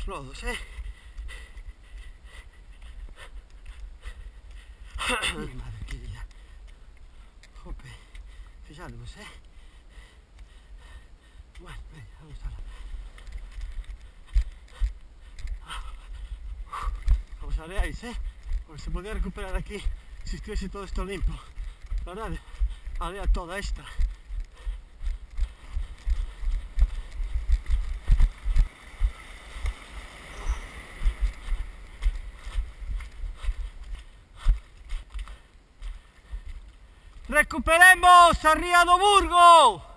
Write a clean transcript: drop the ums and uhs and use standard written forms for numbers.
lodos, ¿eh? Madre que día. Jope, fijaros, ¿eh? Bueno, venga, vamos a la... Os areáis, ¿eh? Porque se podría recuperar aquí si estuviese todo esto limpio. Ahora, area toda esta. ¡Recuperemos a Ría do Burgo!